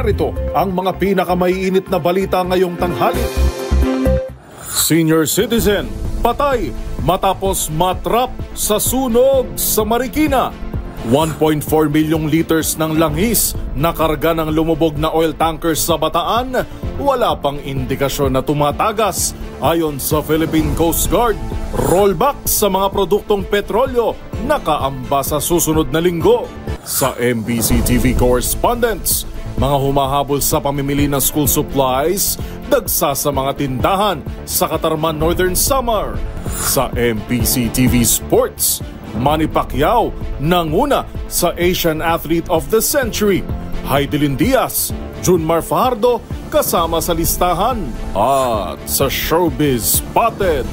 Narito ang mga pinakamaiinit na balita ngayong tanghali. Senior citizen, patay matapos matrap sa sunog sa Marikina. 1.4 milyong liters ng langis na karga ng lumubog na oil tanker sa Bataan, wala pang indikasyon na tumatagas. Ayon sa Philippine Coast Guard, rollback sa mga produktong petrolyo nakaamba sa susunod na linggo. Sa MBC TV correspondents, mga humahabol sa pamimili ng school supplies, dagsa sa mga tindahan sa Katarman, Northern Samar. Sa MBC TV Sports, Manny Pacquiao nanguna sa Asian Athlete of the Century. Heidelin Diaz, Junmar Fajardo kasama sa listahan. At sa Showbiz Spotted,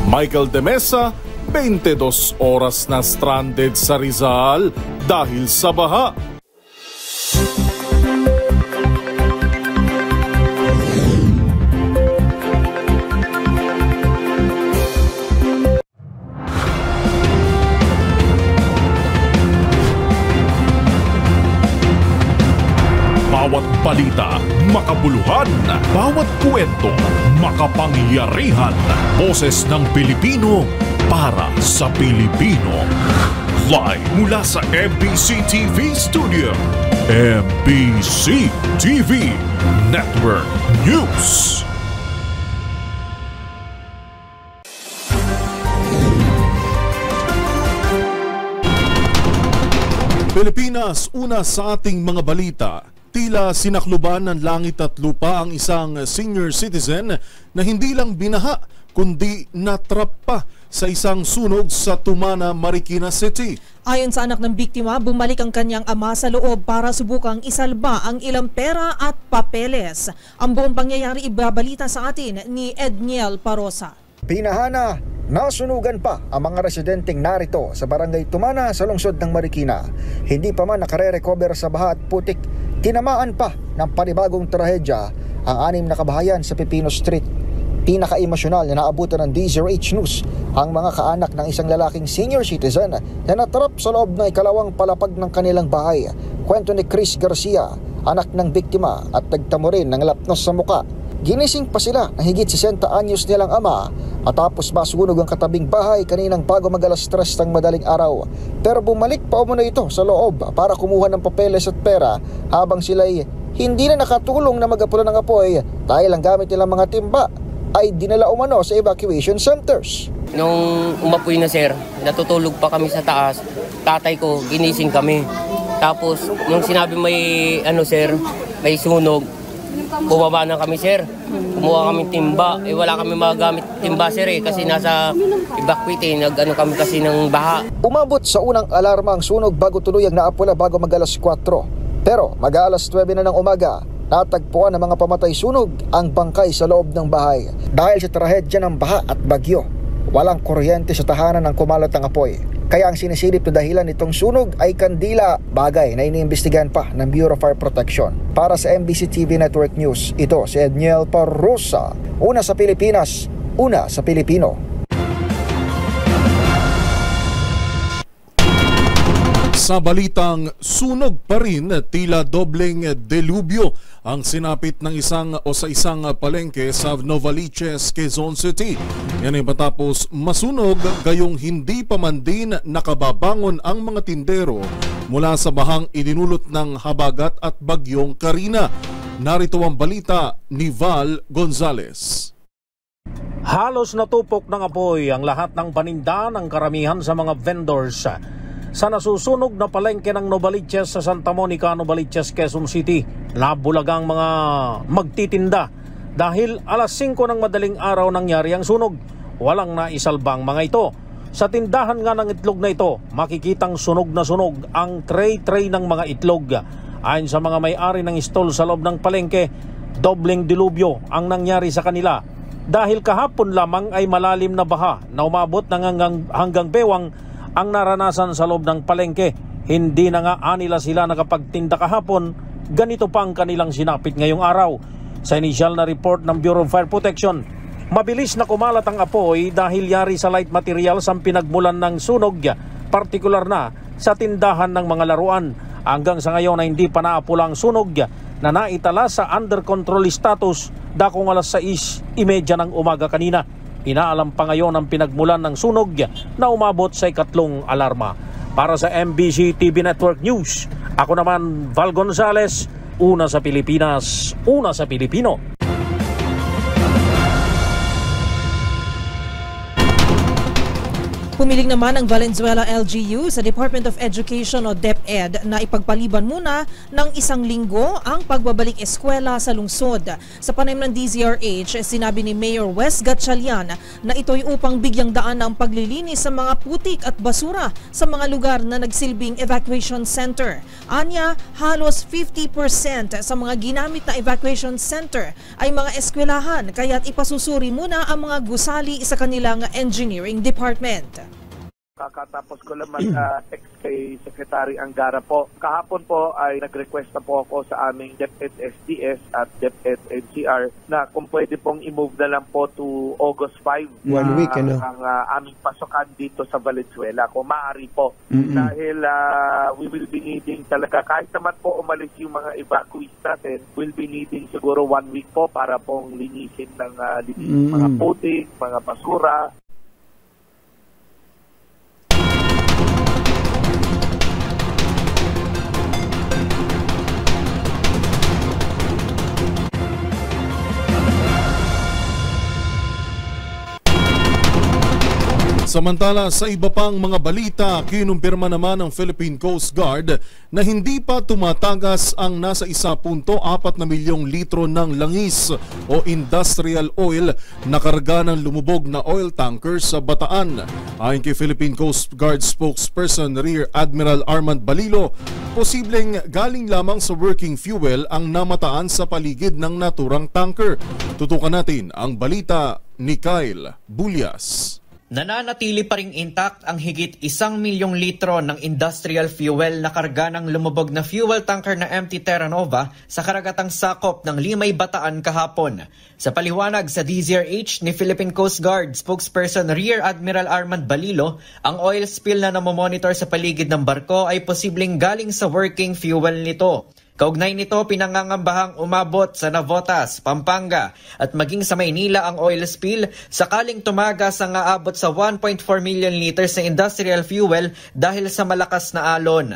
Michael De Mesa, 22 oras na stranded sa Rizal dahil sa baha. Bawat balita, makabuluhan. Bawat kwento, makapangyarihan. Boses ng Pilipino para sa Pilipino. Live mula sa MBC TV Studio. MBC TV Network News. Pilipinas, una sa ating mga balita. Tila sinakluban ng langit at lupa ang isang senior citizen na hindi lang binaha kundi natrap pa sa isang sunog sa Tumana, Marikina City. Ayon sa anak ng biktima, bumalik ang kanyang ama sa loob para subukang isalba ang ilang pera at papeles. Ang buong pangyayari ibabalita sa atin ni Edniel Parosa. Pinahana, nasunugan pa ang mga residenteng narito sa barangay Tumana sa lungsod ng Marikina. Hindi pa man nakare-recover sa baha at putik. Tinamaan pa ng panibagong trahedya ang 6 na kabahayan sa Pipino Street. Pinaka-emosyonal na naabutan ng DZRH News ang mga kaanak ng isang lalaking senior citizen na natrap sa loob ng ikalawang palapag ng kanilang bahay. Kwento ni Chris Garcia, anak ng biktima at nagtamo rin ng lapnos sa muka. Ginising pa sila na higit 60 anyos nilang ama matapos masunog ang katabing bahay kaninang bago mag-alas 3 ng madaling araw. Pero bumalik pa umano ito sa loob para kumuha ng papeles at pera habang sila'y hindi na nakatulong na mag-apula ng apoy dahil ang gamit nilang mga timba ay dinala umano sa evacuation centers. Nung umapoy na sir, natutulog pa kami sa taas. Tatay ko, ginising kami. Tapos nung sinabi may sunog, bumaba na kami sir. Kumuha kami timba. Wala kami magamit timba sir kasi nasa evacuate. Nag-ano kami kasi ng baha. Umabot sa unang alarma ang sunog bago tuluyang naapula bago mag-alas 4. Pero mag-alas 9 na ng umaga, natagpuan ng mga pamatay sunog ang bangkay sa loob ng bahay. Dahil sa trahedya ng baha at bagyo, walang kuryente sa tahanan ng kumalat ng apoy. Kaya ang sinisilip na dahilan nitong sunog ay kandila, bagay na iniimbestigahan pa ng Bureau of Fire Protection. Para sa MBC TV Network News, ito si Edniel Parosa. Una sa Pilipinas, una sa Pilipino. Sa balitang sunog pa rin, tila dobleng delubyo ang sinapit ng isang palengke sa Novaliches, Quezon City. Yan ay matapos masunog gayong hindi pa man din nakababangon ang mga tindero mula sa bahang idinulot ng habagat at bagyong Karina. Narito ang balita ni Val Gonzales. Halos natupok ng apoy ang lahat ng paninda ng karamihan sa mga vendors sa nasusunog na palengke ng Novaliches sa Santa Monica, Novaliches, Quezon City. Nabulagang mga magtitinda dahil alas 5 ng madaling araw nangyari ang sunog. Walang naisalbang mga ito. Sa tindahan nga ng itlog na ito, makikitang sunog na sunog ang tray-tray ng mga itlog. Ayon sa mga may-ari ng stall sa loob ng palengke, dobleng dilubyo ang nangyari sa kanila. Dahil kahapon lamang ay malalim na baha na umabot ng hanggang bewang ang naranasan sa loob ng palengke. Hindi na nga anila sila nakapagtinda kahapon, ganito pa ang kanilang sinapit ngayong araw. Sa initial na report ng Bureau of Fire Protection, mabilis na kumalat ang apoy dahil yari sa light materials ang pinagmulan ng sunog, partikular na sa tindahan ng mga laruan. Hanggang sa ngayon ay hindi pa naapula ang sunog na naitala sa under control status dakong alas 6:30 ng umaga kanina. Inaalam pa ngayon ang pinagmulan ng sunog na umabot sa ikatlong alarma. Para sa MBC TV Network News, ako naman Val Gonzales, una sa Pilipinas, una sa Pilipino. Pumiling naman ang Valenzuela LGU sa Department of Education o DepEd na ipagpaliban muna ng 1 linggo ang pagbabalik eskwela sa lungsod. Sa panayam ng DZRH, sinabi ni Mayor Wes Gatchalian na ito'y upang bigyang daan ang paglilinis sa mga putik at basura sa mga lugar na nagsilbing evacuation center. Anya, halos 50% sa mga ginamit na evacuation center ay mga eskwelahan, kaya't ipasusuri muna ang mga gusali sa kanilang engineering department. Kakatapos ko lang text kay Secretary Angara po. Kahapon po ay nag-request na po ako sa aming DepEd SDS at DepEd NCR na kung pwede pong i-move na lang po to August 5. 1 week, ano? Ang aming pasukan dito sa Valenzuela. Kung maaari po. Dahil we will be needing talaga, kahit naman po umalis yung mga evacuees natin, we'll be needing siguro 1 week po para pong linisin ng mga putik, mga basura. Samantala, sa iba pang mga balita, kinumpirma naman ng Philippine Coast Guard na hindi pa tumatagas ang nasa 1.4 na milyong litro ng langis o industrial oil na karga ng lumubog na oil tanker sa Bataan. Ayon kay Philippine Coast Guard spokesperson Rear Admiral Armand Balilo, posibleng galing lamang sa working fuel ang namataan sa paligid ng naturang tanker. Tutukan natin ang balita ni Kyle Bulias. Nananatili pa ring intact ang higit 1 milyong litro ng industrial fuel na karga ng lumubog na fuel tanker na MT Terra Nova sa karagatang sakop ng Limay, Bataan kahapon. Sa paliwanag sa DZRH ni Philippine Coast Guard spokesperson Rear Admiral Armand Balilo, ang oil spill na namomonitor sa paligid ng barko ay posibleng galing sa working fuel nito. Kaugnay nito, pinangangambahang umabot sa Navotas, Pampanga at maging sa Maynila ang oil spill sakaling tumagas ang aabot sa 1.4 million liters na industrial fuel dahil sa malakas na alon.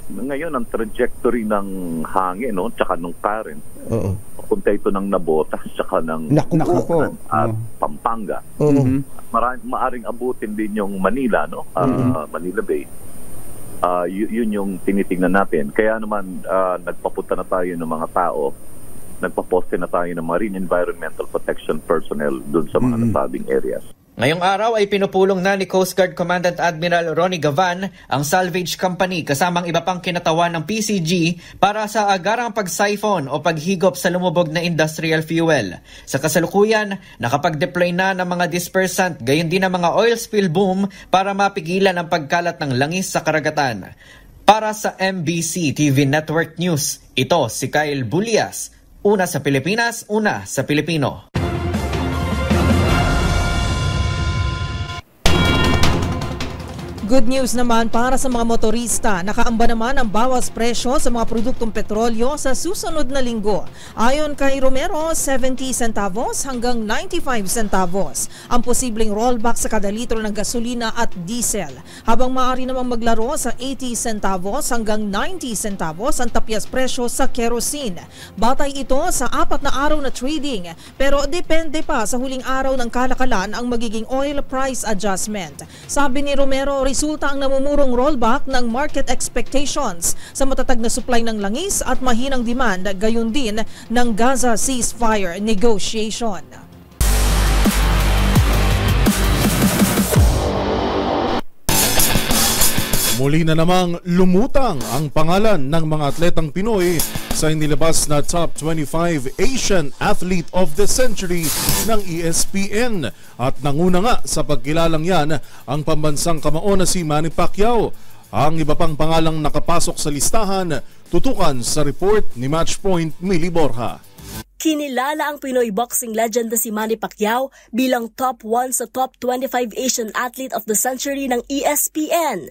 Ngayon ang trajectory ng hangin tsaka ng current. Papunta ito ng Navotas tsaka ng at Pampanga. Maaring abutin din yung Manila, Manila Bay. Yun yung tinitingnan natin. Kaya naman nagpapunta na tayo ng mga tao, nagpaposte na tayo ng Marine Environmental Protection personnel doon sa mga nasabing areas. Ngayong araw ay pinupulong na ni Coast Guard Commandant Admiral Ronnie Gavan ang salvage company kasamang iba pang kinatawan ng PCG para sa agarang pag-siphon o paghigop sa lumubog na industrial fuel. Sa kasalukuyan, nakapag-deploy na ng mga dispersant gayon din ang mga oil spill boom para mapigilan ang pagkalat ng langis sa karagatan. Para sa MBC TV Network News, ito si Kyle Bulias, una sa Pilipinas, una sa Pilipino. Good news naman para sa mga motorista. Nakaamba naman ang bawas presyo sa mga produktong petrolyo sa susunod na linggo. Ayon kay Romero, 70 centavos hanggang 95 centavos ang posibleng rollback sa kada litro ng gasolina at diesel. Habang maaari namang maglaro sa 80 centavos hanggang 90 centavos ang tapyas presyo sa kerosene. Batay ito sa 4 na araw na trading, pero depende pa sa huling araw ng kalakalan ang magiging oil price adjustment. Sabi ni Romero, resulta ang namumurong rollback ng market expectations sa matatag na supply ng langis at mahinang demand, gayon din ng Gaza ceasefire negotiation. Muli na namang lumutang ang pangalan ng mga atletang Pinoy sa inilabas na Top 25 Asian Athlete of the Century ng ESPN. At nanguna nga sa pagkilalang yan ang pambansang kamao na si Manny Pacquiao. Ang iba pang pangalang nakapasok sa listahan, tutukan sa report ni Matchpoint Millie Borja. Kinilala ang Pinoy boxing legend na si Manny Pacquiao bilang top 1 sa Top 25 Asian Athlete of the Century ng ESPN.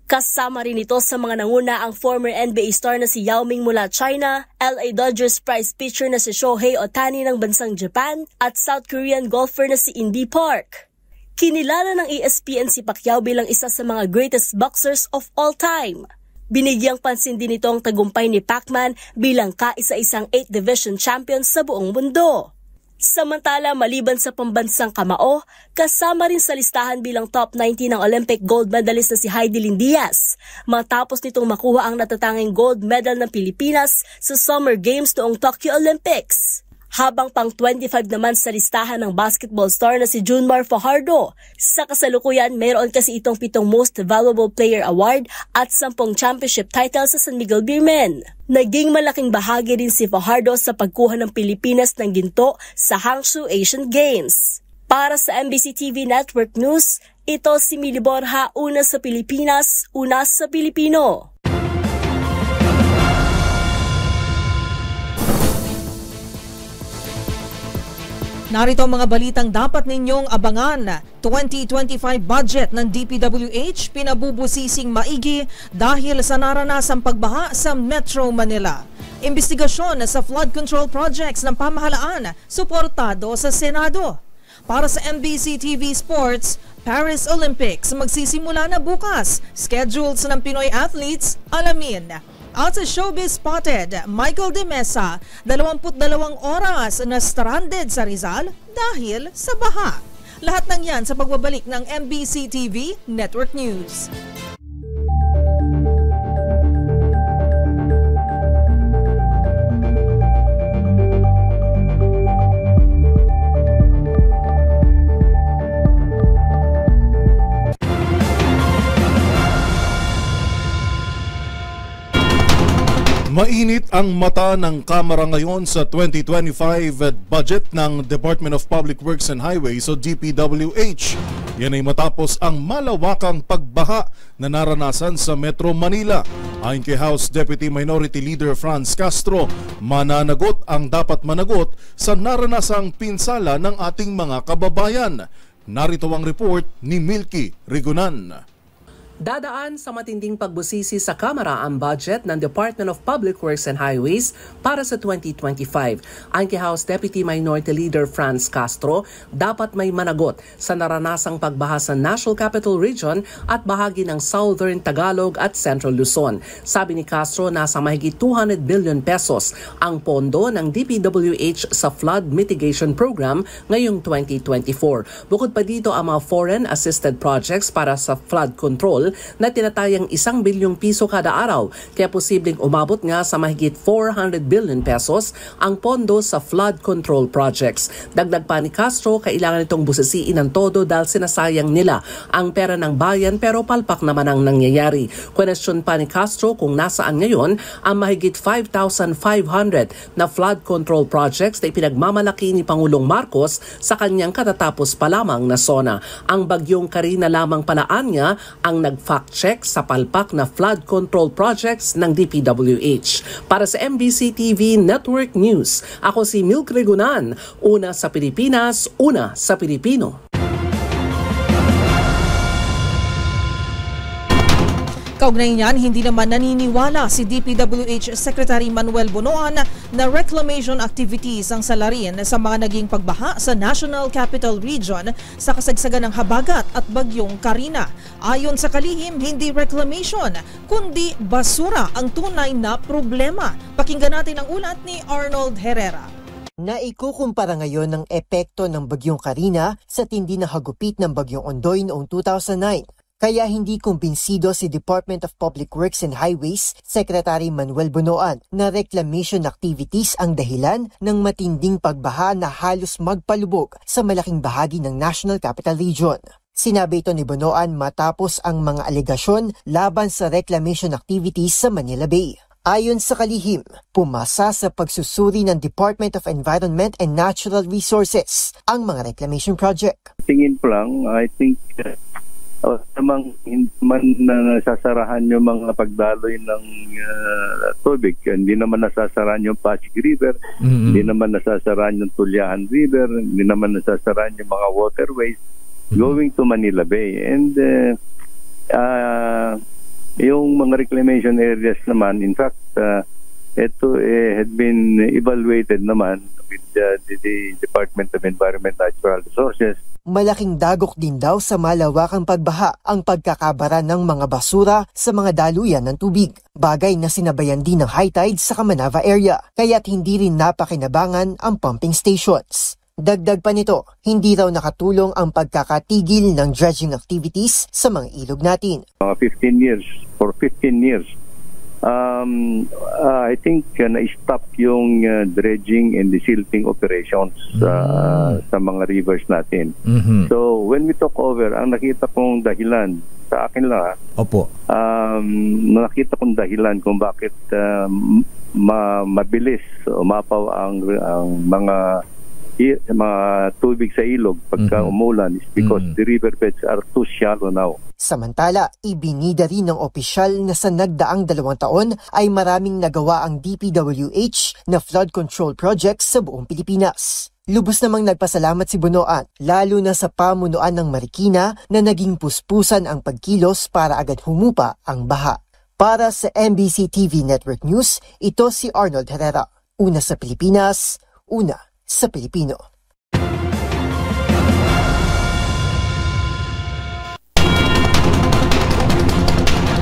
Kasama rin ito sa mga nanguna ang former NBA star na si Yao Ming mula China, LA Dodgers prize pitcher na si Shohei Ohtani ng bansang Japan, at South Korean golfer na si Indy Park. Kinilala ng ESPN si Pacquiao bilang isa sa mga greatest boxers of all time. Binigyang pansin din ito ang tagumpay ni Pacman bilang kaisa-isang 8th Division champion sa buong mundo. Samantala, maliban sa pambansang kamao, kasama rin sa listahan bilang top 90 ng Olympic gold medalist na si Heidelin Diaz, matapos nitong makuha ang natatanging gold medal ng Pilipinas sa Summer Games noong Tokyo Olympics. Habang pang 25 naman sa listahan ng basketball star na si Junmar Fajardo. Sa kasalukuyan, mayroon kasi itong 7 Most Valuable Player Award at 10 championship titles sa San Miguel Beermen. Naging malaking bahagi din si Fajardo sa pagkuha ng Pilipinas ng ginto sa Hangzhou Asian Games. Para sa MBC TV Network News, ito si Mili Borja, una sa Pilipinas, una sa Pilipino. Narito ang mga balitang dapat ninyong abangan. 2025 budget ng DPWH pinabubusising maigi dahil sa naranasang pagbaha sa Metro Manila. Imbestigasyon sa flood control projects ng pamahalaan, suportado sa Senado. Para sa MBC TV Sports, Paris Olympics magsisimula na bukas. Schedules ng Pinoy athletes, alamin. At sa Showbiz Spotted, Michael De Mesa, 22 oras na stranded sa Rizal dahil sa baha. Lahat ng yan sa pagbabalik ng MBC TV Network News. Mainit ang mata ng Kamara ngayon sa 2025 budget ng Department of Public Works and Highways o DPWH. Yan ay matapos ang malawakang pagbaha na naranasan sa Metro Manila. Ayon kay House Deputy Minority Leader Franz Castro, mananagot ang dapat managot sa naranasang pinsala ng ating mga kababayan. Narito ang report ni Milky Rigunan. Dadaan sa matinding pagbusisi sa Kamara ang budget ng Department of Public Works and Highways para sa 2025. Ayon kay House Deputy Minority Leader Franz Castro, dapat may managot sa naranasang pagbaha sa National Capital Region at bahagi ng Southern Tagalog at Central Luzon. Sabi ni Castro, nasa mahigit 200 billion pesos ang pondo ng DPWH sa Flood Mitigation Program ngayong 2024. Bukod pa dito ang mga foreign assisted projects para sa flood control na tinatayang 1 bilyong piso kada araw, kaya posibleng umabot nga sa mahigit 400 billion pesos ang pondo sa flood control projects. Dagdag pa ni Castro, kailangan itong busisiin ng todo dahil sinasayang nila ang pera ng bayan pero palpak naman ang nangyayari. Question pa ni Castro kung nasaan ngayon ang mahigit 5,500 na flood control projects na ipinagmamalaki ni Pangulong Marcos sa kanyang katatapos pa lamang na SONA. Ang bagyong Karina lamang palaan niya ang nag-fact check sa palpak na flood control projects ng DPWH. Para sa MBC TV Network News, ako si Milk Regunan, una sa Pilipinas, una sa Pilipino. Kaugnay niyan, hindi naman naniniwala si DPWH Secretary Manuel Bonoan na reclamation activities ang salarin sa mga naging pagbaha sa National Capital Region sa kasagsagan ng habagat at bagyong Karina. Ayon sa kalihim, hindi reclamation, kundi basura ang tunay na problema. Pakinggan natin ang ulat ni Arnold Herrera. Naikukumpara ngayon ng epekto ng bagyong Karina sa tindi na hagupit ng bagyong Ondoy noong 2009. Kaya hindi kumbinsido si Department of Public Works and Highways Secretary Manuel Bonoan na reclamation activities ang dahilan ng matinding pagbaha na halos magpalubog sa malaking bahagi ng National Capital Region. Sinabi ito ni Bonoan matapos ang mga alegasyon laban sa reclamation activities sa Manila Bay. Ayon sa kalihim, pumasa sa pagsusuri ng Department of Environment and Natural Resources ang mga reclamation project. Tingin po lang, I think namang hindi man nasasarahan yung mga pagdaloy ng tubig. Hindi naman nasasarahan yung Pasig River, hindi naman nasasarahan yung Tulyahan River, hindi naman nasasarahan yung mga waterways going to Manila Bay. And Yung mga reclamation areas naman, in fact, ito had been evaluated naman with the Department of Environment and Natural Resources. Malaking dagok din daw sa malawakang pagbaha ang pagkakabara ng mga basura sa mga daluyan ng tubig. Bagay na sinabayan din ng high tide sa Kamanava area, kaya't hindi rin napakinabangan ang pumping stations. Dagdag pa nito, hindi raw nakatulong ang pagkakatigil ng dredging activities sa mga ilog natin. For 15 years, I think na-stop yung dredging and desilting operations sa mga rivers natin. So when we took over, ang nakita kong dahilan, sa akin lang nakita kong dahilan kung bakit mabilis umapaw ang mga tubig sa ilog pagka umulan is because the riverbeds are too shallow now. Samantala, ibinida rin ng opisyal na sa nagdaang 2 taon ay maraming nagawa ang DPWH na flood control projects sa buong Pilipinas. Lubos namang nagpasalamat si Bunoan, lalo na sa pamunuan ng Marikina na naging puspusan ang pagkilos para agad humupa ang baha. Para sa MBC TV Network News, ito si Arnold Herrera. Una sa Pilipinas, una sa Pilipino.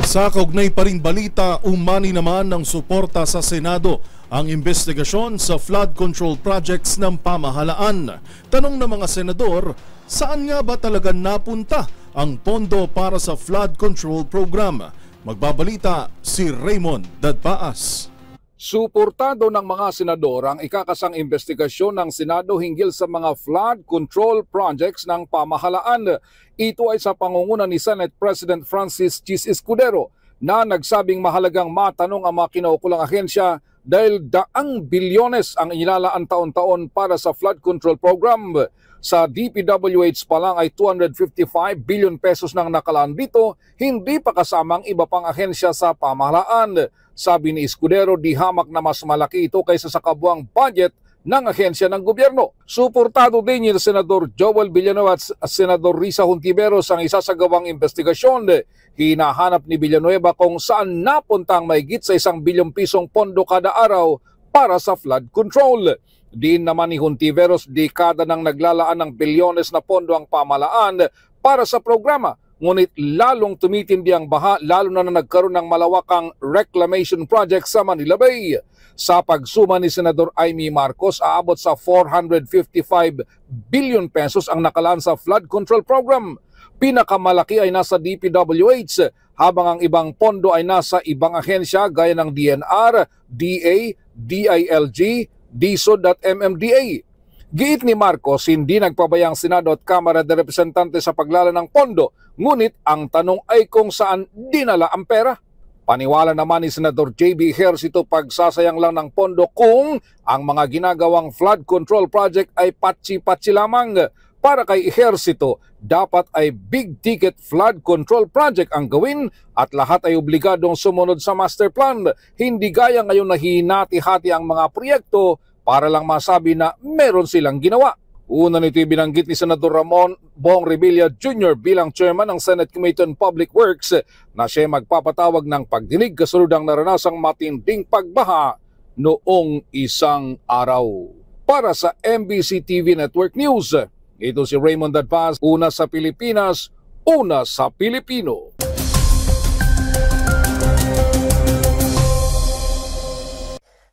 Sa kaugnay pa ring balita, umani naman ng suporta sa Senado ang investigasyon sa flood control projects ng pamahalaan. Tanong ng mga senador, saan nga ba talaga napunta ang pondo para sa flood control program? Magbabalita si Raymond Dadpaas. Suportado ng mga senador ang ikakasang investigasyon ng Senado hinggil sa mga flood control projects ng pamahalaan. Ito ay sa pangunguna ni Senate President Francis Chis Escudero na nagsabing mahalagang matanong ang mga kinaukulang ahensya dahil daang bilyones ang inilalaan taon-taon para sa flood control program. Sa DPWH pa lang ay 255 billion pesos nang nakalaan dito, hindi pa kasamang iba pang ahensya sa pamahalaan. Sabi ni Escudero, di hamak na mas malaki ito kaysa sa kabuang budget ng ahensya ng gobyerno. Suportado din ni Senador Joel Villanueva at Senador Risa Hontiveros ang isasagawang investigasyon. Hinahanap ni Villanueva kung saan napunta ang mahigit sa 1 bilyong pisong pondo kada araw para sa flood control. Din naman ni Hontiveros, dekada nang naglalaan ng bilyones na pondo ang pamahalaan para sa programa. Ngunit lalong tumitindi ang baha lalo na nagkaroon ng malawakang reclamation project sa Manila Bay. Sa pagsuma ni Senador Amy Marcos, aabot sa 455 billion pesos ang nakalaan sa flood control program. Pinakamalaki ay nasa DPWH habang ang ibang pondo ay nasa ibang ahensya gaya ng DNR, DA, DILG, DSUD at MMDA. Giit ni Marcos, hindi nagpabayang Senado at Kamara de Representante sa paglala ng pondo, ngunit ang tanong ay kung saan dinala ang pera. Paniwala naman ni Senador J.B. Ejercito, pagsasayang lang ng pondo kung ang mga ginagawang flood control project ay patsi-patsi lamang. Para kay Ejercito, dapat ay big ticket flood control project ang gawin at lahat ay obligadong sumunod sa master plan. Hindi gaya ngayon na hinati-hati ang mga proyekto para lang masabi na meron silang ginawa. Una nito binanggit ni Senador Ramon Bong Revilla Jr. bilang chairman ng Senate Committee on Public Works na siya magpapatawag ng pagdinig kasunod ang naranasang matinding pagbaha noong isang araw. Para sa MBC TV Network News, ito si Raymond Dadpaas, una sa Pilipinas, una sa Pilipino.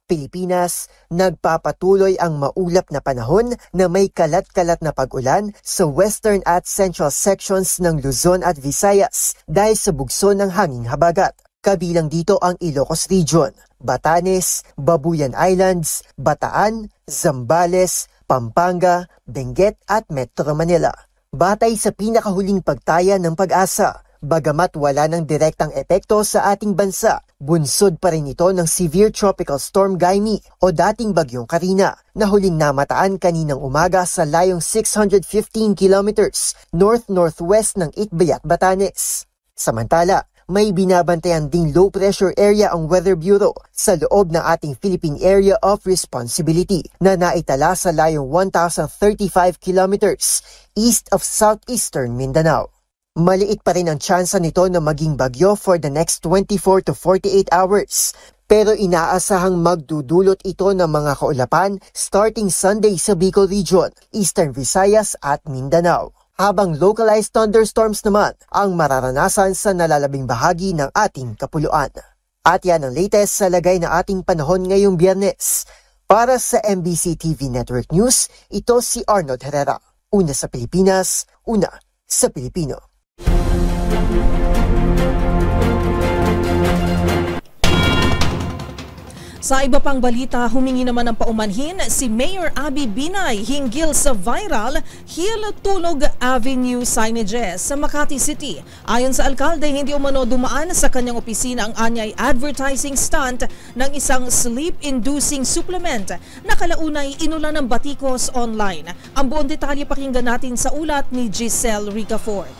Pilipinas, nagpapatuloy ang maulap na panahon na may kalat-kalat na pag-ulan sa western at central sections ng Luzon at Visayas dahil sa bugso ng hanging habagat. Kabilang dito ang Ilocos Region, Batanes, Babuyan Islands, Bataan, Zambales, Pampanga, Benguet at Metro Manila. Batay sa pinakahuling pagtaya ng Pag-asa, bagamat wala ng direktang epekto sa ating bansa, bunsod pa rin ito ng Severe Tropical Storm Gaimi o dating Bagyong Karina na huling namataan kaninang umaga sa layong 615 kilometers north-northwest ng Itbayat, Batanes. Samantala, may binabantayan ding low pressure area ang Weather Bureau sa loob ng ating Philippine Area of Responsibility na naitala sa layong 1,035 kilometers east of southeastern Mindanao. Maliit pa rin ang tsansa nito na maging bagyo for the next 24 to 48 hours. Pero inaasahang magdudulot ito ng mga kaulapan starting Sunday sa Bicol Region, Eastern Visayas at Mindanao. Habang localized thunderstorms naman ang mararanasan sa nalalabing bahagi ng ating kapuluan. At yan ang latest sa lagay na ating panahon ngayong Biyernes. Para sa MBC TV Network News, ito si Arnold Herrera. Una sa Pilipinas, una sa Pilipino. Sa iba pang balita, humingi naman ng paumanhin si Mayor Abby Binay hinggil sa viral Hill Tulog Avenue signages sa Makati City. Ayon sa alkalde, hindi umano dumaan sa kanyang opisina ang anyay advertising stunt ng isang sleep-inducing supplement na kalaunay inulan ng batikos online. Ang buong detalye pakinggan natin sa ulat ni Giselle Ricafort.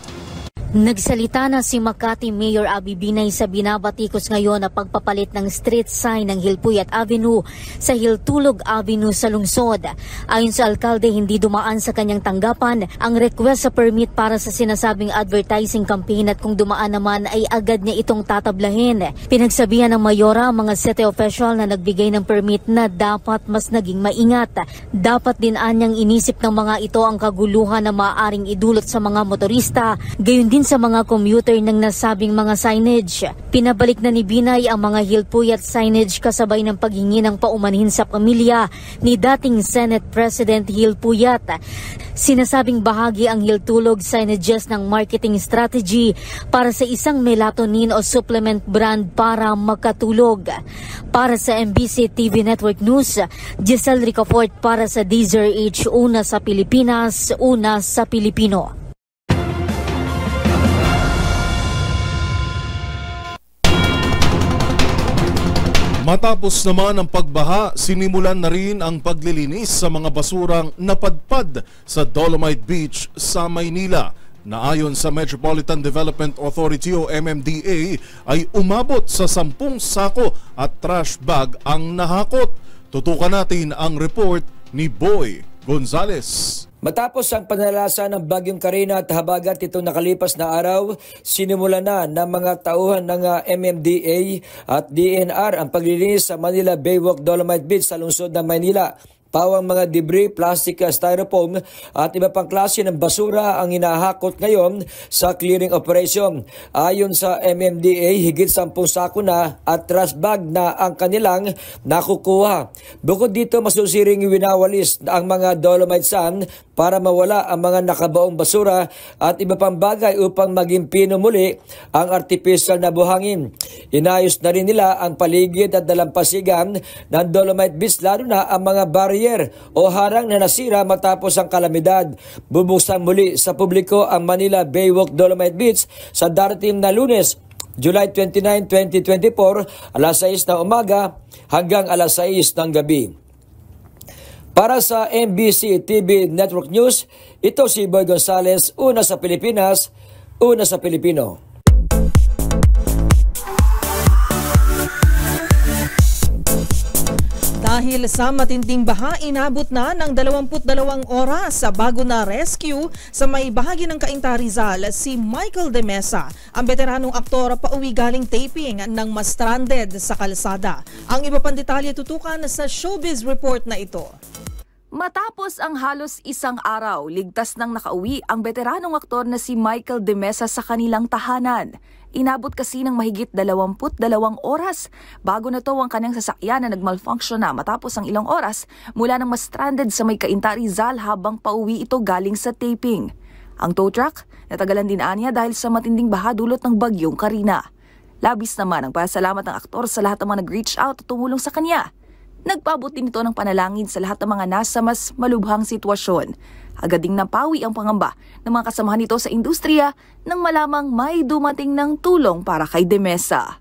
Nagsalita na si Makati Mayor Abby Binay sa binabatikos ngayon na pagpapalit ng street sign ng Hilpuyat Avenue sa Hiltulog Avenue sa lungsod. Ayon sa alkalde, hindi dumaan sa kanyang tanggapan ang request sa permit para sa sinasabing advertising campaign at kung dumaan naman ay agad niya itong tatablahin. Pinagsabihan ng mayora ang mga city official na nagbigay ng permit na dapat mas naging maingat. Dapat din anyang inisip ng mga ito ang kaguluhan na maaaring idulot sa mga motorista, gayon din sa mga commuter ng nasabing mga signage. Pinabalik na ni Binay ang mga Hilpuyat signage kasabay ng paghingi ng paumanhin sa pamilya ni dating Senate President Hilpuyat. Sinasabing bahagi ang Hiltulog signages ng marketing strategy para sa isang melatonin o supplement brand para makatulog. Para sa MBC TV Network News, Giselle Ricafort para sa DZRH, una sa Pilipinas, una sa Pilipino. Matapos naman ang pagbaha, sinimulan na rin ang paglilinis sa mga basurang napadpad sa Dolomite Beach sa Maynila, na ayon sa Metropolitan Development Authority o MMDA ay umabot sa 10 sako at trash bag ang nahakot. Tutukan natin ang report ni Boy Gonzales. Matapos ang panalasa ng Bagyong Karina at habagat itong nakalipas na araw, sinimula na ng mga tauhan ng MMDA at DNR ang paglilinis sa Manila Baywalk Dolomite Beach sa lungsod ng Maynila. Pawang mga debris, plastic, styrofoam at iba pang klase ng basura ang hinahakot ngayon sa clearing operation. Ayon sa MMDA, higit 10 sako na at trash bag na ang kanilang nakukuha. Bukod dito, masusiring winawalis ang mga Dolomite sand para mawala ang mga nakabaong basura at iba pang bagay upang maging pinumuli ang artificial na buhangin. Inayos na rin nila ang paligid at dalampasigan ng Dolomite Beach, lalo na ang mga barrier o harang na nasira matapos ang kalamidad. Bubuksan muli sa publiko ang Manila Baywalk Dolomite Beach sa darating na Lunes, July 29, 2024, alas 6 ng umaga hanggang alas 6 ng gabi. Para sa MBC TV Network News, ito si Boy Gonzales, una sa Pilipinas, una sa Pilipino. Dahil sa matinding baha, inabot na ng 22 oras bago na rescue sa may bahagi ng Cainta Rizal si Michael De Mesa, ang veteranong aktor pauwi galing taping ng Mas Stranded sa kalsada. Ang iba pang detalye tutukan sa showbiz report na ito. Matapos ang halos isang araw, ligtas nang nakauwi ang veteranong aktor na si Michael De Mesa sa kanilang tahanan. Inabot kasi ng mahigit 22 oras bago na to ang kanyang sasakyan na nagmalfunction na matapos ang ilang oras mula nang Mas Stranded sa may Cainta Rizal habang pauwi ito galing sa taping. Ang tow truck natagalan din anya dahil sa matinding baha dulot ng Bagyong Karina. Labis naman ang pasalamat ng aktor sa lahat ng mga nag-reach out at tumulong sa kanya. Nagpaabot din ito ng panalangin sa lahat ng mga nasa mas malubhang sitwasyon. Agad ding napawi ang pangamba ng mga kasamahan nito sa industriya nang malamang may dumating ng tulong para kay De Mesa.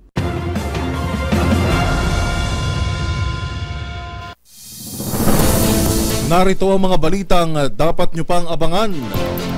Narito ang mga balitang dapat nyo pang abangan.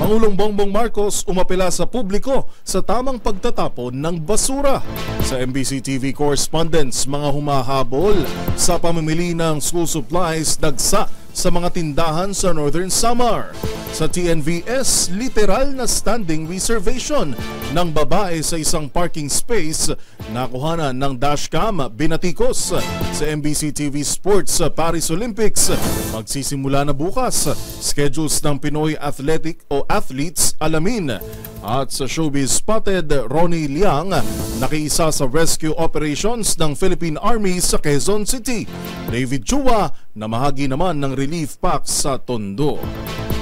Pangulong Bongbong Marcos umapela sa publiko sa tamang pagtatapon ng basura. Sa MBC TV correspondents, mga humahabol sa pamimili ng school supplies, dagsa sa mga tindahan sa Northern Samar. Sa TNVS, literal na standing reservation ng babae sa isang parking space nakuhanan ng dashcam binatikos. Sa MBC TV Sports Paris Olympics, magsisimula na bukas. Schedules ng Pinoy athletes alamin. At sa Showbiz Spotted, Ronnie Liang nakiisa sa rescue operations ng Philippine Army sa Quezon City. David Chua namahagi naman ng relief pack sa Tondo.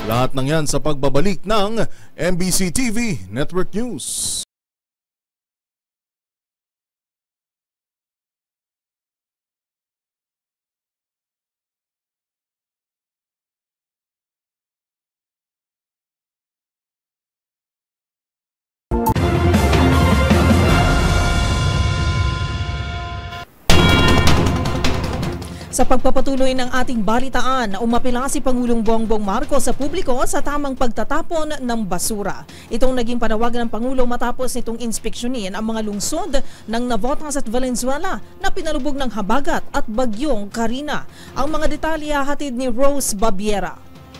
Lahat ng yan sa pagbabalik ng MBC TV Network News. Sa pagpapatuloy ng ating balitaan, umapila si Pangulong Bongbong Marcos sa publiko sa tamang pagtatapon ng basura. Itong naging panawagan ng Pangulo matapos nitong inspeksyonin ang mga lungsod ng Navotas at Valenzuela na pinalubog ng habagat at bagyong Karina. Ang mga detalye hatid ni Rose Babiera.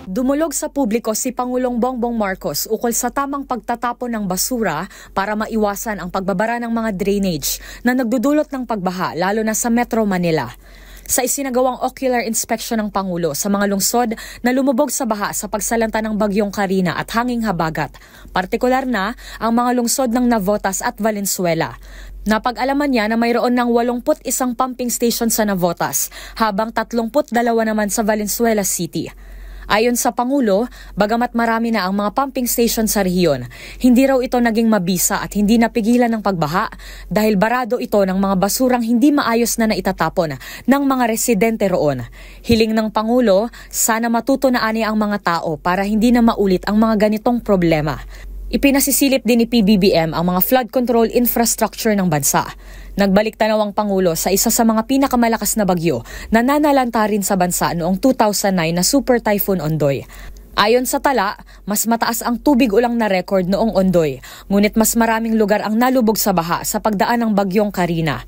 Dumulog sa publiko si Pangulong Bongbong Marcos ukol sa tamang pagtatapon ng basura para maiwasan ang pagbabara ng mga drainage na nagdudulot ng pagbaha lalo na sa Metro Manila. Sa isinagawang ocular inspection ng Pangulo sa mga lungsod na lumubog sa baha sa pagsalanta ng bagyong Karina at hanging habagat, partikular na ang mga lungsod ng Navotas at Valenzuela. Napag-alaman niya na mayroon ng 81 pumping station sa Navotas, habang 32 naman sa Valenzuela City. Ayon sa Pangulo, bagamat marami na ang mga pumping station sa rehiyon, hindi raw ito naging mabisa at hindi napigilan ng pagbaha dahil barado ito ng mga basurang hindi maayos na naitatapon ng mga residente roon. Hiling ng Pangulo, sana matuto na ani ang mga tao para hindi na maulit ang mga ganitong problema. Ipinasisilip din ni PBBM ang mga flood control infrastructure ng bansa. Nagbalik tanaw ang Pangulo sa isa sa mga pinakamalakas na bagyo na nanalanta rin sa bansa noong 2009 na Super Typhoon Ondoy. Ayon sa tala, mas mataas ang tubig ulang na record noong Ondoy, ngunit mas maraming lugar ang nalubog sa baha sa pagdaan ng bagyong Karina.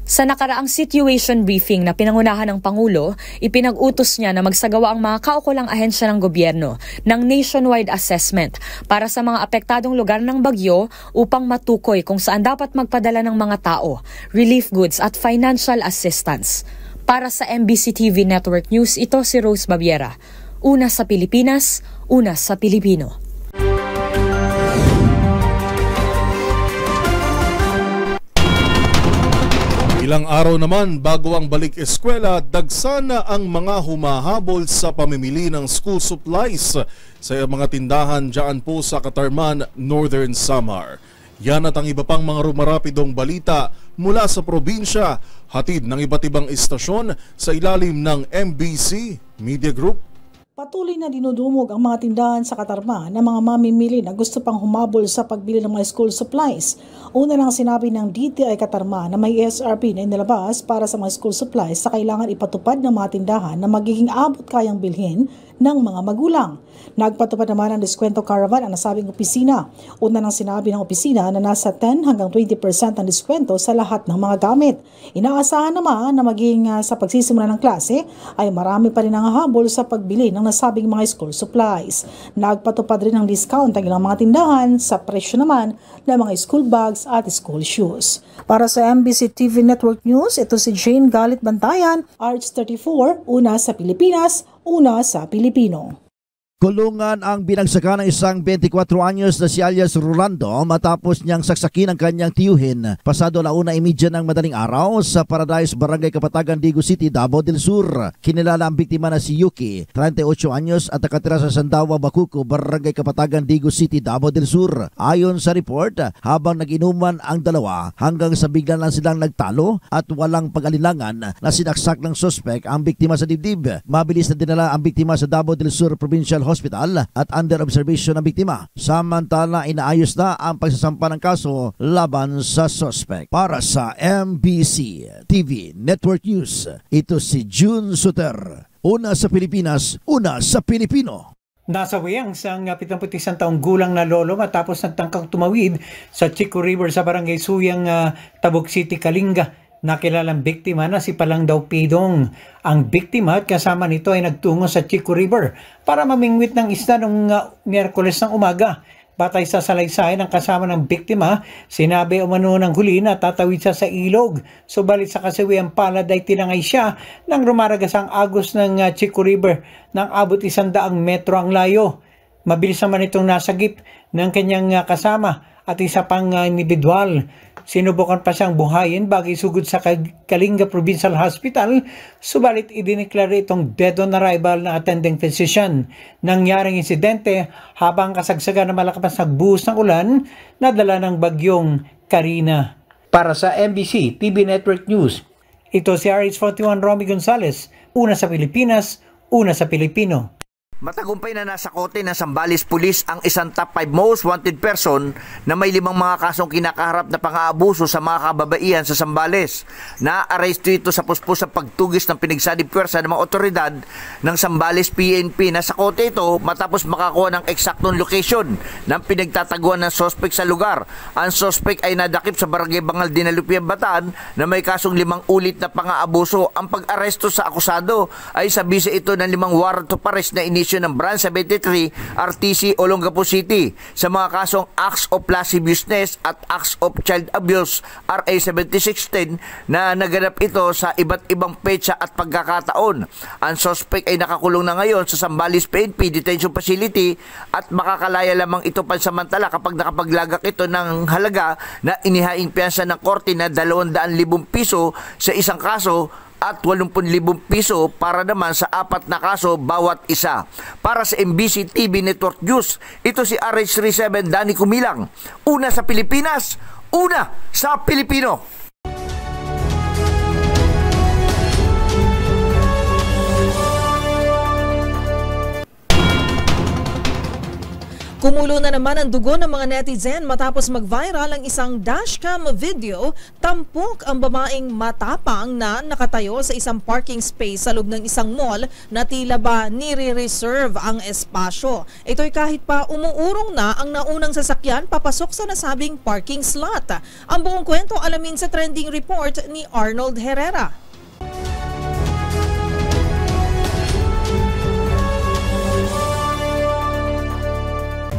Sa nakaraang situation briefing na pinangunahan ng Pangulo, ipinag-utos niya na magsagawa ang mga kaukulang ahensya ng gobyerno ng nationwide assessment para sa mga apektadong lugar ng bagyo upang matukoy kung saan dapat magpadala ng mga tao, relief goods at financial assistance. Para sa MBC TV Network News, ito si Rose Babiera. Una sa Pilipinas, una sa Pilipino. Ilang araw naman bago ang balik eskwela, dagsa na ang mga humahabol sa pamimili ng school supplies sa mga tindahan dyan po sa Katarman, Northern Samar. Yan at ang iba pang mga rumarapidong balita mula sa probinsya, hatid ng iba't ibang istasyon sa ilalim ng MBC Media Group. Patuloy na dinudumog ang mga tindahan sa Katarman ng mga mamimili na gusto pang humabol sa pagbili ng mga school supplies. Una lang sinabi ng DTI Katarman na may SRP na inilabas para sa mga school supplies sa kailangan ipatupad ng mga tindahan na magiging abot kayang bilhin ng mga magulang. Nagpatupad naman ang diskwento caravan ang nasabing opisina. Una nang sinabi ng opisina na nasa 10 hanggang 20% ang diskwento sa lahat ng mga gamit. Inaasahan naman na maging sa pagsisimula ng klase ay marami pa rin ang habol sa pagbili ng nasabing mga school supplies. Nagpatupad rin ng discount ang ilang mga tindahan sa presyo naman ng mga school bags at school shoes. Para sa MBC TV Network News, ito si Jane Galit Bantayan, RH34, una sa Pilipinas, una sa Pilipino. Kulungan ang binagsakan ng isang 24 anyos na si alias Rolando matapos niyang saksakin ang kanyang tiyuhin pasado 1:30 ng madaling araw sa Paradise, Barangay Kapatagan, Digo City, Davao del Sur. Kinilala ang biktima na si Yuki, 38 anyos at nakatira sa Sandawa, Bacuco, Barangay Kapatagan, Digo City, Davao del Sur. Ayon sa report, habang nag-inuman ang dalawa hanggang sa bigla lang silang nagtalo at walang pag-alilangan na sinaksak ng suspect ang biktima sa dibdib. Mabilis na dinala ang biktima sa Davao del Sur Provincial Hospital at under observation ng biktima. Samantala, inaayos na ang pagsasampa ng kaso laban sa suspect. Para sa MBC TV Network News, ito si June Suter. Una sa Pilipinas, una sa Pilipino. Nasawi ang isang 71 taong gulang na lolo matapos nagtangkang tumawid sa Chico River sa Barangay Suyang, Tabuk City, Kalinga nakilalang biktima na si Palang daw Pidong. Ang biktima at kasama nito ay nagtungo sa Chico River para mamingwit ng isda noong Miyerkules ng umaga. Batay sa salaysay ng kasama ng biktima, sinabi umano ng huli na tatawid siya sa ilog. Subalit sa kasawiang palad ay tinangay siya nang rumaragas ang agos ng Chico River nang abot 100 metro ang layo. Mabilis naman itong nasagip ng kanyang kasama at isa pang individual. Sinubukan pa siyang buhayin bago isugod sa Kalinga Provincial Hospital, subalit idineklara itong dead on arrival na attending physician. Nangyaring insidente habang kasagsagan na malakas nagbuhos ng ulan na dala ng bagyong Karina. Para sa MBC TV Network News, ito si RH41 Romy Gonzales, una sa Pilipinas, una sa Pilipino. Matagumpay na nasa kote ng Zambales Police ang isang top 5 most wanted person na may 5 mga kasong kinakaharap na pang-aabuso sa mga kababaihan sa Zambales. Na-aresto ito sa puspos sa pagtugis ng pinagsanib pwersa ng mga otoridad ng Zambales PNP. Nasa kote ito matapos makakuha ng eksaktong location ng pinagtataguan ng sospek sa lugar. Ang sospek ay nadakip sa Barangay Bangal Dinalupian, Bataan na may kasong 5 ulit na pang-aabuso. Ang pag-aresto sa akusado ay sa bisa ito ng 5 warrant of arrest na ng Branch 73 RTC Olongapo City sa mga kasong acts of lasciviousness at acts of child abuse RA 7610 na naganap ito sa iba't ibang petsa at pagkakataon. Ang suspect ay nakakulong na ngayon sa Zambales PNP Detention Facility at makakalaya lamang ito pansamantala kapag nakapaglagak ito ng halaga na inihaing piyansa ng korte na 200,000 piso sa isang kaso at 80,000 piso para naman sa 4 na kaso bawat isa. Para sa MBC TV Network News, ito si RH37 Danny Kumilang. Una sa Pilipinas, una sa Pilipino. Kumulo na naman ang dugo ng mga netizen matapos mag-viral ang isang dashcam video. Tampok ang babaeng matapang na nakatayo sa isang parking space sa loob ng isang mall na tila ba nire-reserve ang espasyo. Ito'y kahit pa umuurong na ang naunang sasakyan papasok sa nasabing parking slot. Ang buong kwento alamin sa trending report ni Arnold Herrera.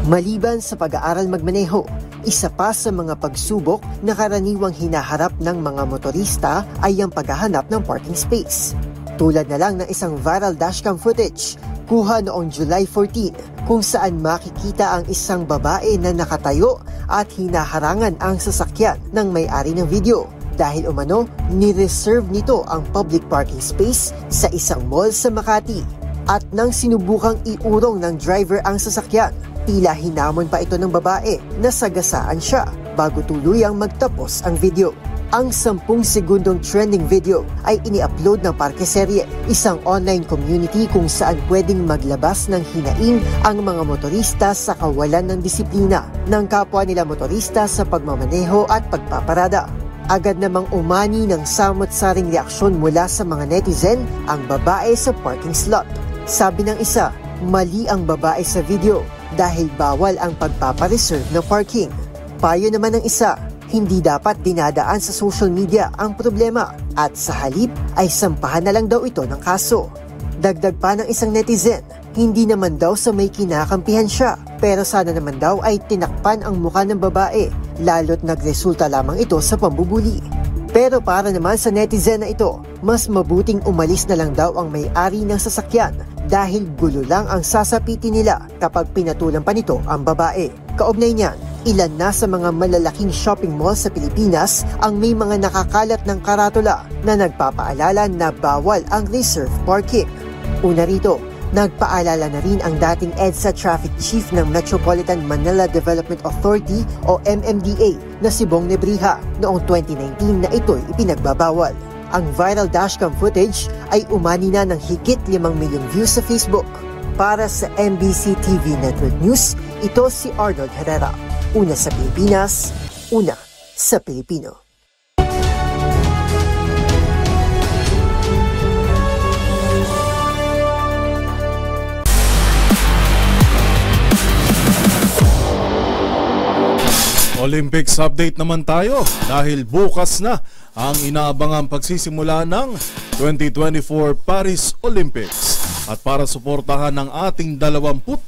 Maliban sa pag-aaral magmaneho, isa pa sa mga pagsubok na karaniwang hinaharap ng mga motorista ay ang paghahanap ng parking space. Tulad na lang ng isang viral dashcam footage kuha noong July 14 kung saan makikita ang isang babae na nakatayo at hinaharangan ang sasakyan ng may-ari ng video. Dahil umano, ni-reserve nito ang public parking space sa isang mall sa Makati. At nang sinubukang iurong ng driver ang sasakyan, tila hinamon pa ito ng babae na sagasaan siya bago tuluyang magtapos ang video. Ang 10 segundong trending video ay ini-upload ng Parkeserye, isang online community kung saan pwedeng maglabas ng hinaing ang mga motorista sa kawalan ng disiplina ng kapwa nila motorista sa pagmamaneho at pagpaparada. Agad namang umani ng samot-saring reaksyon mula sa mga netizen ang babae sa parking slot. Sabi ng isa, mali ang babae sa video dahil bawal ang pagpapareserve ng parking. Payo naman ng isa, hindi dapat dinadaan sa social media ang problema at sa halip ay sampahan na lang daw ito ng kaso. Dagdag pa ng isang netizen, hindi naman daw sa may kinakampihan siya pero sana naman daw ay tinakpan ang mukha ng babae lalo't nagresulta lamang ito sa pambubuli. Pero para naman sa netizen na ito, mas mabuting umalis na lang daw ang may-ari ng sasakyan dahil gulo lang ang sasapitin nila kapag pinatulan pa nito ang babae. Kaugnay niyan, ilan na sa mga malalaking shopping mall sa Pilipinas ang may mga nakakalat ng karatula na nagpapaalala na bawal ang reserve parking. Una rito, nagpaalala na rin ang dating EDSA Traffic Chief ng Metropolitan Manila Development Authority o MMDA na si Bong Nebriha noong 2019 na ito'y ipinagbabawal. Ang viral dashcam footage ay umani na ng higit 5 milyong views sa Facebook. Para sa MBC TV Network News, ito si Arnold Herrera. Una sa Pilipinas, una sa Pilipino. Olympics update naman tayo dahil bukas na ang inaabangang pagsisimula ng 2024 Paris Olympics. At para suportahan ng ating 22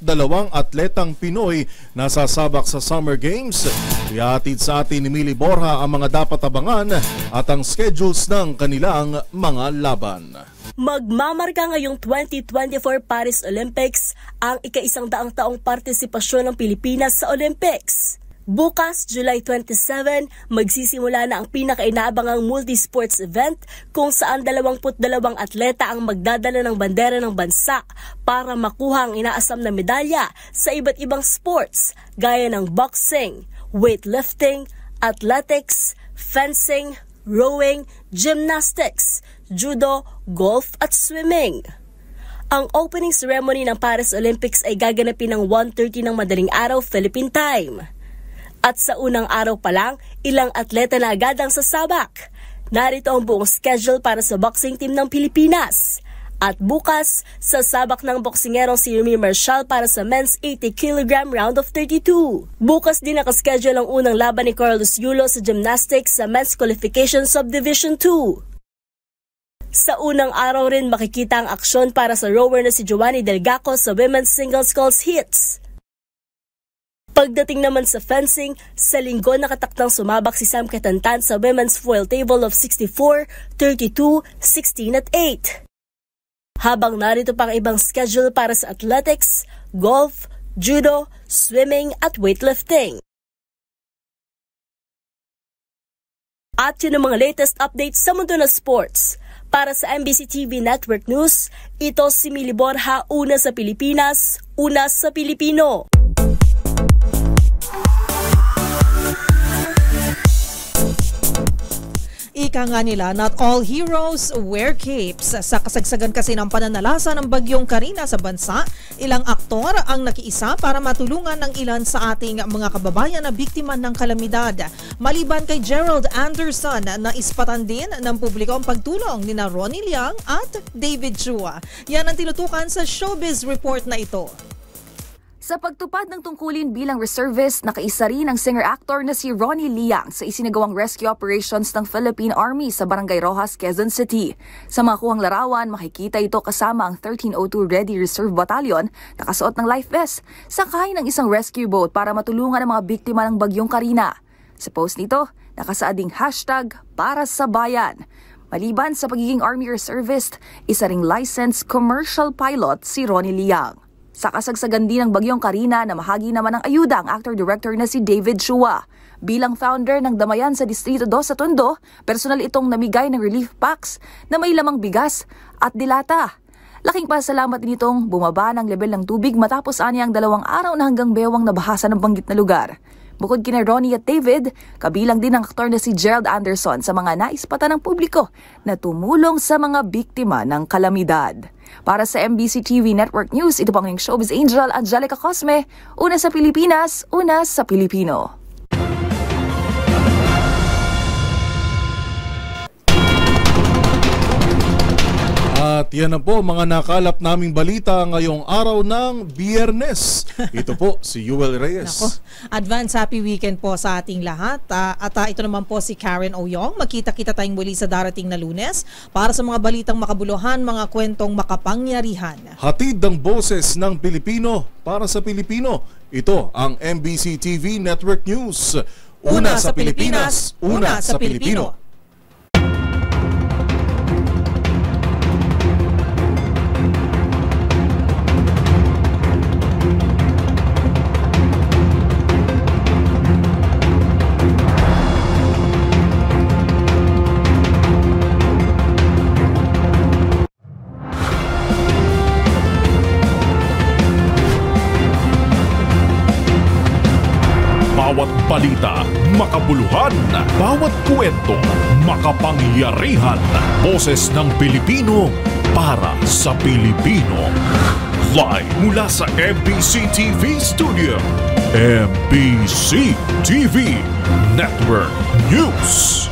atletang Pinoy na sasabak sa Summer Games, ihatid sa atin ni Mili Borja ang mga dapat abangan at ang schedules ng kanilang mga laban. Magmamarka ngayong 2024 Paris Olympics ang ika-100 taong partisipasyon ng Pilipinas sa Olympics. Bukas, July 27, magsisimula na ang pinakainaabangang multi-sports event kung saan 22 atleta ang magdadala ng bandera ng bansa para makuha ang inaasam na medalya sa iba't ibang sports gaya ng boxing, weightlifting, athletics, fencing, rowing, gymnastics, judo, golf at swimming. Ang opening ceremony ng Paris Olympics ay gaganapin ng 1:30 ng madaling araw Philippine time. At sa unang araw pa lang, ilang atleta na agad ang sasabak. Narito ang buong schedule para sa boxing team ng Pilipinas. At bukas, sasabak ng boksingerong si Remy Marshall para sa men's 80 kg round of 32. Bukas din nakaschedule ang unang laban ni Carlos Yulo sa gymnastics sa men's qualification subdivision 2. Sa unang araw rin makikita ang aksyon para sa rower na si Giovanni Delgaco sa women's singles sculls hits. Pagdating naman sa fencing, sa linggo nakatakdang sumabak si Sam Ketantan sa women's foil table of 64, 32, 16 at 8. Habang narito pang ibang schedule para sa athletics, golf, judo, swimming at weightlifting. At yun ang mga latest updates sa mundo ng sports. Para sa MBC TV Network News, ito si Mili Borja, una sa Pilipinas, una sa Pilipino. Ika nga nila, not all heroes wear capes. Sa kasagsagan kasi ng pananalasa ng bagyong Karina sa bansa, ilang aktor ang nakiisa para matulungan ng ilan sa ating mga kababayan na biktima ng kalamidad. Maliban kay Gerald Anderson, na ispatan din ng publiko ang pagtulong ni Ronnie Liang at David Chua. Yan ang tinutukan sa Showbiz Report na ito. Sa pagtupad ng tungkulin bilang reservist, nakaisa rin ang singer-actor na si Ronnie Liang sa isinagawang rescue operations ng Philippine Army sa Barangay Rojas, Quezon City. Sa mga kuhang larawan, makikita ito kasama ang 1302 Ready Reserve Battalion na kasuot ng life vest, sakay ng isang rescue boat para matulungan ang mga biktima ng bagyong Karina. Sa post nito, nakasaading #ParaSaBayan. Maliban sa pagiging Army reservist, isa ring licensed commercial pilot si Ronnie Liang. Sa kasagsagan din ng bagyong Karina, namahagi naman ng ayuda ang actor-director na si David Chua. Bilang founder ng Damayan sa Distrito 2 sa Tondo, personal itong namigay ng relief packs na may lamang bigas at dilata. Laking pasalamat din itong bumaba ng level ng tubig matapos anyang 2 araw na hanggang bewang nabahasa ng banggit na lugar. Bukod kina Ronnie at David, kabilang din ang aktor na si Gerald Anderson sa mga naispatan ng publiko na tumulong sa mga biktima ng kalamidad. Para sa MBC TV Network News, ito pang yung Showbiz Angel Angelica Cosme, una sa Pilipinas, una sa Pilipino. At yan na po mga nakalap naming balita ngayong araw ng Biyernes. Ito po si Yuel Reyes. Nako, advance happy weekend po sa ating lahat. At ito naman po si Karen Oyong. Magkita-kita tayong muli sa darating na Lunes para sa mga balitang makabuluhan, mga kwentong makapangyarihan. Hatid ng boses ng Pilipino para sa Pilipino. Ito ang MBC TV Network News. Una sa Pilipinas, una sa Pilipino. Bawat balita, makabuluhan. Bawat kwento, makapangyarihan. Boses ng Pilipino para sa Pilipino. Live mula sa MBC TV Studio. MBC TV Network News.